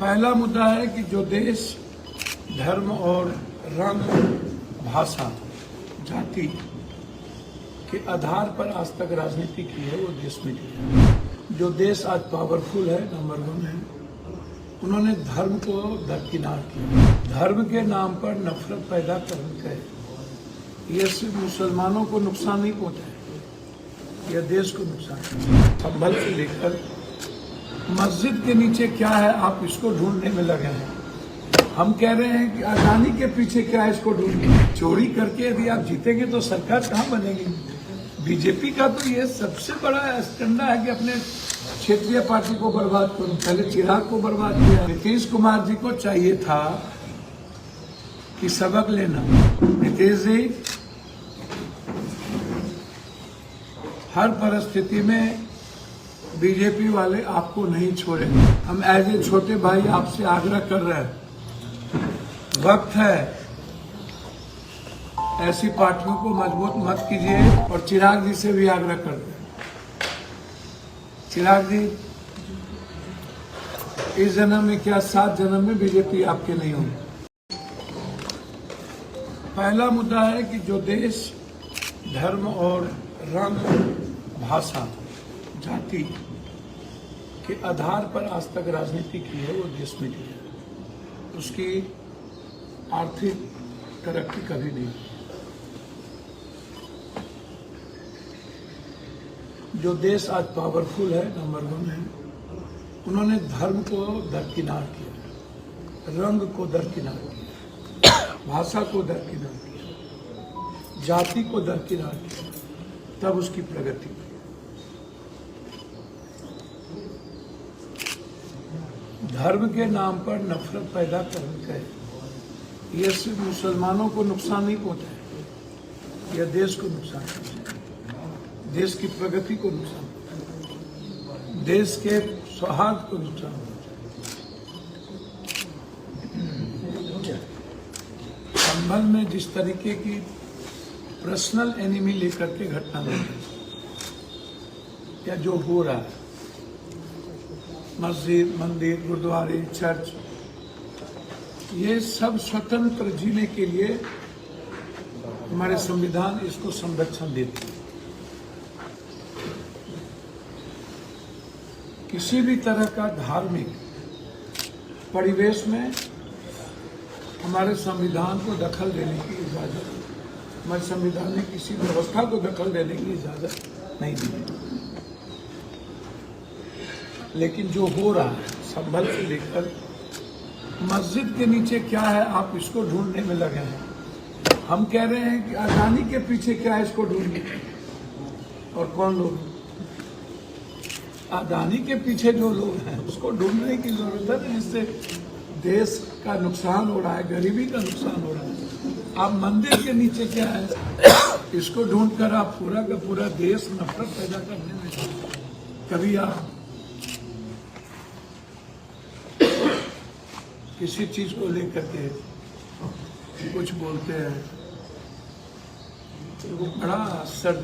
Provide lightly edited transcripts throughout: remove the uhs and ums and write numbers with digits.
पहला मुद्दा है कि जो देश धर्म और रंग, भाषा, जाति के आधार पर आज तक राजनीति की है वो देश में की है। जो देश आज पावरफुल है, नंबर 1 है, उन्होंने धर्म को दरकिनार किया। धर्म के नाम पर नफरत पैदा करके ये सिर्फ मुसलमानों को नुकसान नहीं पहुंचाए, यह देश को नुकसान है। संभल से लेकर मस्जिद के नीचे क्या है आप इसको ढूंढने में लगे हैं। हम कह रहे हैं कि अडानी के पीछे क्या है इसको ढूंढने। चोरी करके यदि आप जीतेंगे तो सरकार कहाँ बनेगी। बीजेपी का तो ये सबसे बड़ा एजेंडा है कि अपने क्षेत्रीय पार्टी को बर्बाद करूं। पहले चिराग को बर्बाद किया। नीतीश कुमार जी को चाहिए था कि सबक लेना। नीतीश जी हर परिस्थिति में बीजेपी वाले आपको नहीं छोड़ेंगे। हम एज ए छोटे भाई आपसे आग्रह कर रहे हैं, वक्त है, ऐसी पार्टियों को मजबूत मत कीजिए। और चिराग जी से भी आग्रह करते हैं, चिराग जी इस जन्म में क्या 7 जन्म में बीजेपी आपके नहीं होंगे। पहला मुद्दा है कि जो देश धर्म और रंग, भाषा, जाति के आधार पर आज तक राजनीति की है वो देश में की है, उसकी आर्थिक तरक्की कभी नहीं। जो देश आज पावरफुल है, नंबर 1 है, उन्होंने धर्म को दरकिनार किया, रंग को दरकिनार किया, भाषा को दरकिनार किया, जाति को दरकिनार किया, तब उसकी प्रगति हुई। धर्म के नाम पर नफरत पैदा करके ये सिर्फ मुसलमानों को नुकसान नहीं पहुंचाए, यह देश को नुकसान पहुंचाए, देश की प्रगति को नुकसान पहुंचाए, देश के सौहार्द को नुकसान पहुंचाए। संभल में जिस तरीके की पर्सनल एनिमी लेकर के घटना घटी या जो हो रहा है, मस्जिद, मंदिर, गुरुद्वारे, चर्च, ये सब स्वतंत्र जीने के लिए हमारे संविधान इसको संरक्षण देते हैं। किसी भी तरह का धार्मिक परिवेश में हमारे संविधान को दखल देने की इजाजत, हमारे संविधान ने किसी व्यवस्था को दखल देने की इजाजत नहीं दी। लेकिन जो हो रहा है, संभल से लेकर मस्जिद के नीचे क्या है आप इसको ढूंढने में लगे हैं। हम कह रहे हैं कि अडानी के पीछे क्या है इसको ढूंढने। और कौन लोग? अडानी के पीछे जो लोग हैं उसको ढूंढने की जरूरत है, जिससे देश का नुकसान हो रहा है, गरीबी का नुकसान हो रहा है। आप मंदिर के नीचे क्या है इसको ढूंढकर आप पूरा का पूरा देश नफरत पैदा करने में कभी आप किसी चीज को लेकर के कुछ बोलते हैं तो वो बड़ा असर।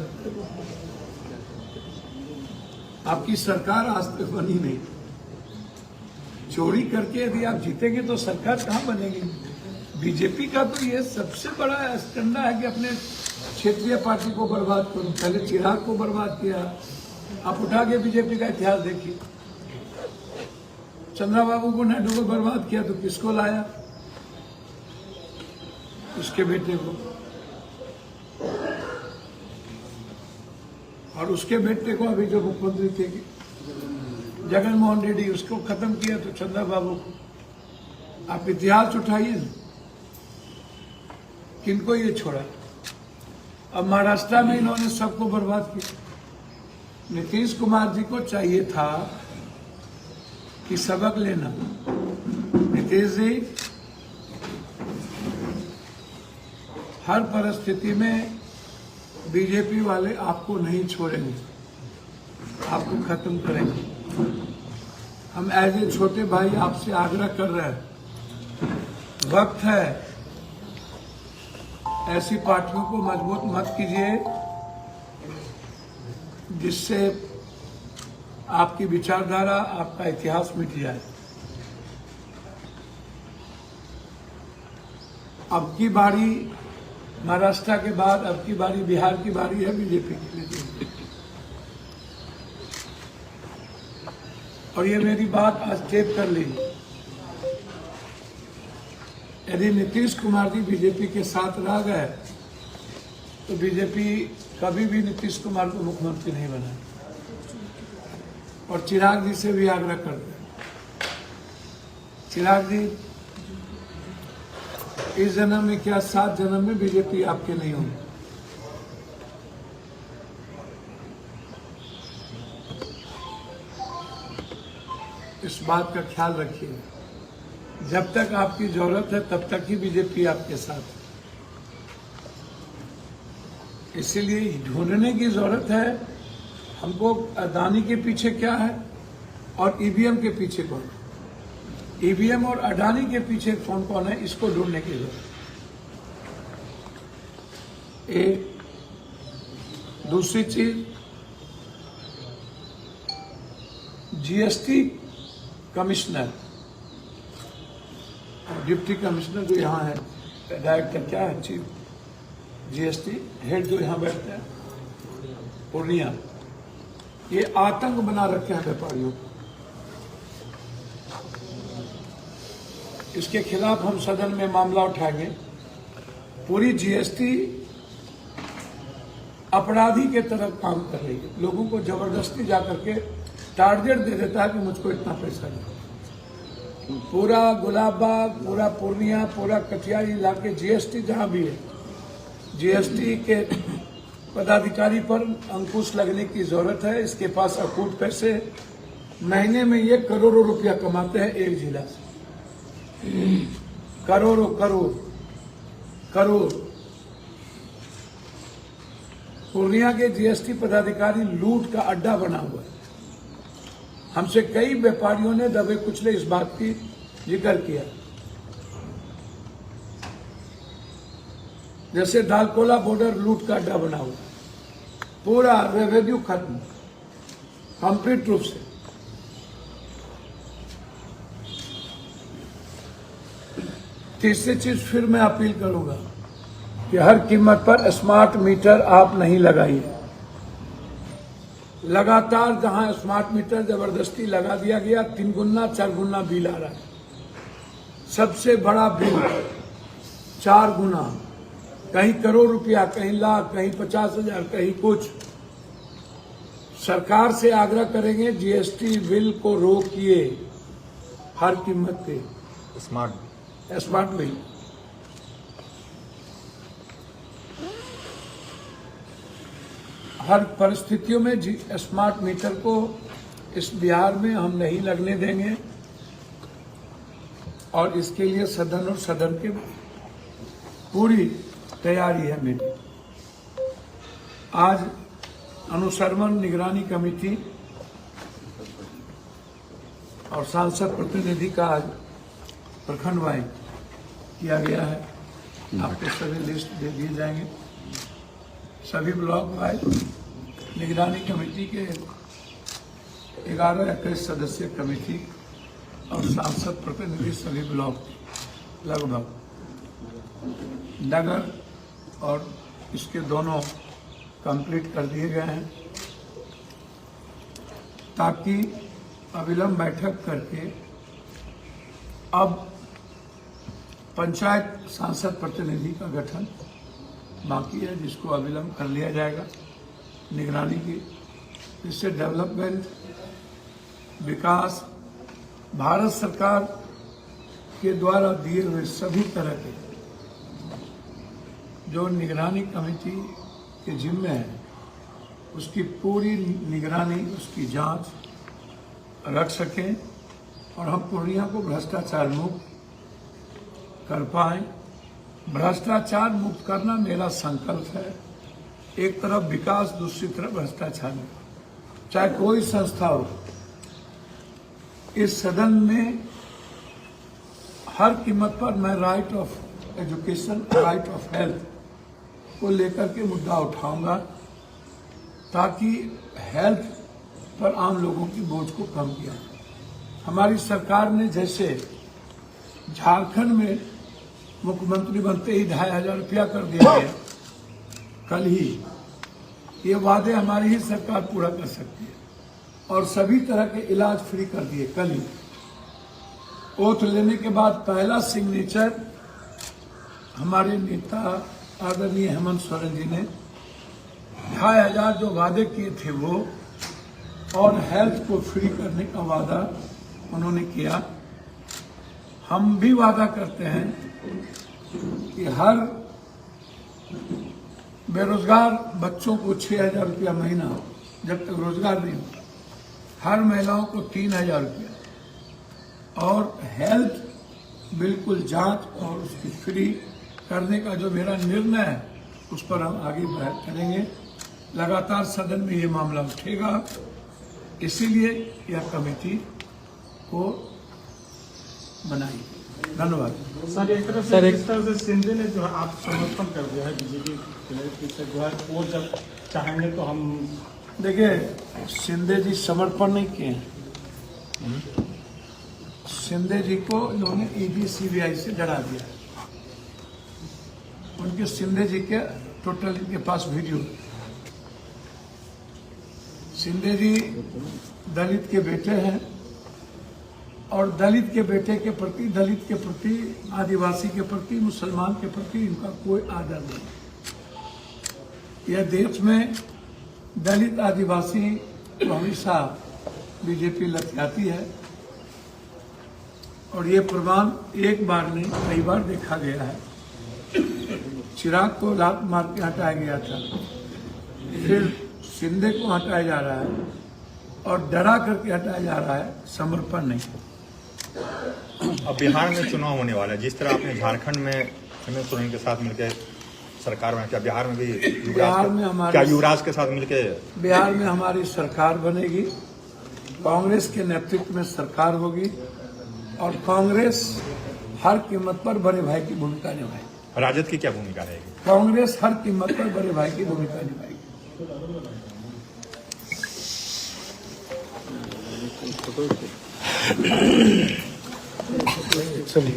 आपकी सरकार आज तक बनी नहीं। चोरी करके यदि आप जीतेंगे तो सरकार कहाँ बनेगी। बीजेपी का तो ये सबसे बड़ा एजेंडा है कि अपने क्षेत्रीय पार्टी को बर्बाद करूं। पहले चिराग को बर्बाद किया। आप उठा के बीजेपी का इतिहास देखिए, चंद्रबाबू को, नायडू को बर्बाद किया तो किसको लाया? उसके बेटे को। और उसके बेटे को अभी जो मुख्यमंत्री थे जगनमोहन रेड्डी, उसको खत्म किया तो चंद्रबाबू को। आप इतिहास उठाइए ना, किनको ये छोड़ा। अब महाराष्ट्र में इन्होंने सबको बर्बाद किया। नीतीश कुमार जी को चाहिए था कि सबक लेना। नीतीश जी हर परिस्थिति में बीजेपी वाले आपको नहीं छोड़ेंगे, आपको खत्म करेंगे। हम एज ए छोटे भाई आपसे आग्रह कर रहे हैं, वक्त है, ऐसी पार्टियों को मजबूत मत कीजिए जिससे आपकी विचारधारा, आपका इतिहास मिट जाए। अब की बारी महाराष्ट्र के बाद अब की बारी बिहार की बारी है बीजेपी के लिए। और ये मेरी बात आज टेप कर ली, यदि नीतीश कुमार जी बीजेपी के साथ रह गए तो बीजेपी कभी भी नीतीश कुमार को मुख्यमंत्री नहीं बनाए। और चिराग जी से भी आग्रह करते हैं, चिराग जी इस जन्म में क्या 7 जन्म में बीजेपी आपके नहीं होगी। इस बात का ख्याल रखिए, जब तक आपकी जरूरत है तब तक ही बीजेपी आपके साथ है। इसीलिए ढूंढने की जरूरत है हमको, अदानी के पीछे क्या है और ईवीएम के पीछे कौन है। ईवीएम और अडानी के पीछे कौन कौन है, इसको ढूंढने की जरूरत है। एक दूसरी चीज, जीएसटी कमिश्नर, डिप्टी कमिश्नर जो यहाँ है, डायरेक्टर क्या है, चीफ जीएसटी हेड जो यहाँ बैठते हैं, पूर्णिया, ये आतंक बना रखे हैं व्यापारियों को। इसके खिलाफ हम सदन में मामला उठाएंगे। पूरी जीएसटी अपराधी के तरह काम कर रही है, लोगों को जबरदस्ती जाकर के टारगेट दे देता है कि मुझको इतना पैसा दे। पूरा गुलाबबाग, पूरा पूर्णिया, पूरा कटिहार इलाके जीएसटी जहां भी है, जीएसटी के पदाधिकारी पर अंकुश लगने की जरूरत है। इसके पास अकूट पैसे, महीने में ये करोड़ों रुपया कमाते हैं एक जिला से, करोड़ों करोड़ करोड़। पूर्णिया के जीएसटी पदाधिकारी लूट का अड्डा बना हुआ है। हमसे कई व्यापारियों ने दबे कुचले इस बात की जिक्र किया, जैसे दालकोला बॉर्डर लूट का अड्डा बना हुआ, पूरा रेवेन्यू खत्म कंप्लीट रूप से। तीसरी चीज फिर मैं अपील करूंगा कि हर कीमत पर स्मार्ट मीटर आप नहीं लगाइए। लगातार जहां स्मार्ट मीटर जबरदस्ती लगा दिया गया, 3 गुना 4 गुना बिल आ रहा है। सबसे बड़ा बिल 4 गुना, कहीं करोड़ रुपया, कहीं लाख, कहीं 50,000, कहीं कुछ। सरकार से आग्रह करेंगे जीएसटी बिल को रोकिए, हर कीमत पे स्मार्ट बिल। हर परिस्थितियों में स्मार्ट मीटर को इस बिहार में हम नहीं लगने देंगे और इसके लिए सदन और सदन की पूरी तैयारी है मेरी। आज अनुश्रवण निगरानी कमेटी और सांसद प्रतिनिधि का आज प्रखंड वाइज किया गया है। आपको सभी लिस्ट दे दिए जाएंगे। सभी ब्लॉक वाइज निगरानी कमेटी के 11-21 सदस्यीय कमेटी और सांसद प्रतिनिधि सभी ब्लॉक लगभग नगर और इसके दोनों कंप्लीट कर दिए गए हैं, ताकि अविलंब बैठक करके अब पंचायत सांसद प्रतिनिधि का गठन बाकी है, जिसको अविलंब कर लिया जाएगा निगरानी की। इससे डेवलपमेंट, विकास, भारत सरकार के द्वारा दिए हुए सभी तरह के जो निगरानी कमेटी के जिम्मे है, उसकी पूरी निगरानी, उसकी जांच रख सकें और हम पूर्णिया को भ्रष्टाचार मुक्त कर पाएं। भ्रष्टाचार मुक्त करना मेरा संकल्प है। एक तरफ विकास, दूसरी तरफ भ्रष्टाचार में, चाहे कोई संस्था हो। इस सदन में हर कीमत पर मैं right of education, right of health को लेकर के मुद्दा उठाऊंगा, ताकि हेल्थ पर आम लोगों की बोझ को कम किया जाए। हमारी सरकार ने जैसे झारखंड में मुख्यमंत्री बनते ही 2500 रुपया कर दिया गया कल ही। ये वादे हमारी ही सरकार पूरा कर सकती है। और सभी तरह के इलाज फ्री कर दिए कल ही। ओथ लेने के बाद पहला सिग्नेचर हमारे नेता आदरणीय हेमंत सोरेन जी ने 2500 जो वादे किए थे वो, और हेल्थ को फ्री करने का वादा उन्होंने किया। हम भी वादा करते हैं कि हर बेरोजगार बच्चों को 6000 रुपया महीना जब तक रोजगार नहीं होता, हर महिलाओं को 3000 रुपया, और हेल्थ बिल्कुल जांच और उसकी फ्री करने का जो मेरा निर्णय है उस पर हम आगे बहस करेंगे। लगातार सदन में ये मामला उठेगा, इसीलिए यह कमेटी को बनाई। धन्यवाद। सर एक तरह से शिंदे ने जो है आप समर्थन कर दिया है बीजेपी से, जो है वो जब चाहेंगे तो हम। देखिए, शिंदे जी समर्पण नहीं किए हैं। शिंदे जी को इन्होंने ईडी सीबीआई से डरा दिया। उनके शिंदे जी के टोटल इनके पास वीडियो। शिंदे जी दलित के बेटे हैं, और दलित के बेटे के प्रति, दलित के प्रति, आदिवासी के प्रति, मुसलमान के प्रति इनका कोई आदर नहीं। यह देश में दलित आदिवासी को हमेशा बीजेपी लठियाती है, और ये प्रमाण एक बार नहीं कई बार देखा गया है। चिराग को लात मार के हटाया गया था, फिर शिंदे को हटाया जा रहा है, और डरा करके हटाया जा रहा है, समर्पण नहीं। अब बिहार में चुनाव होने वाला है, जिस तरह आपने झारखंड में हेमंत सोरेन के साथ मिलकर सरकार बनाई, क्या बिहार में भी युवराज के साथ मिलकर बिहार में हमारी सरकार बनेगी। कांग्रेस के नेतृत्व में सरकार होगी, और कांग्रेस हर कीमत पर बड़े भाई की भूमिका निभाएगी। राजद की क्या भूमिका रहेगी? कांग्रेस हर कीमत पर बड़े भाई की भूमिका निभाएगी। चलिए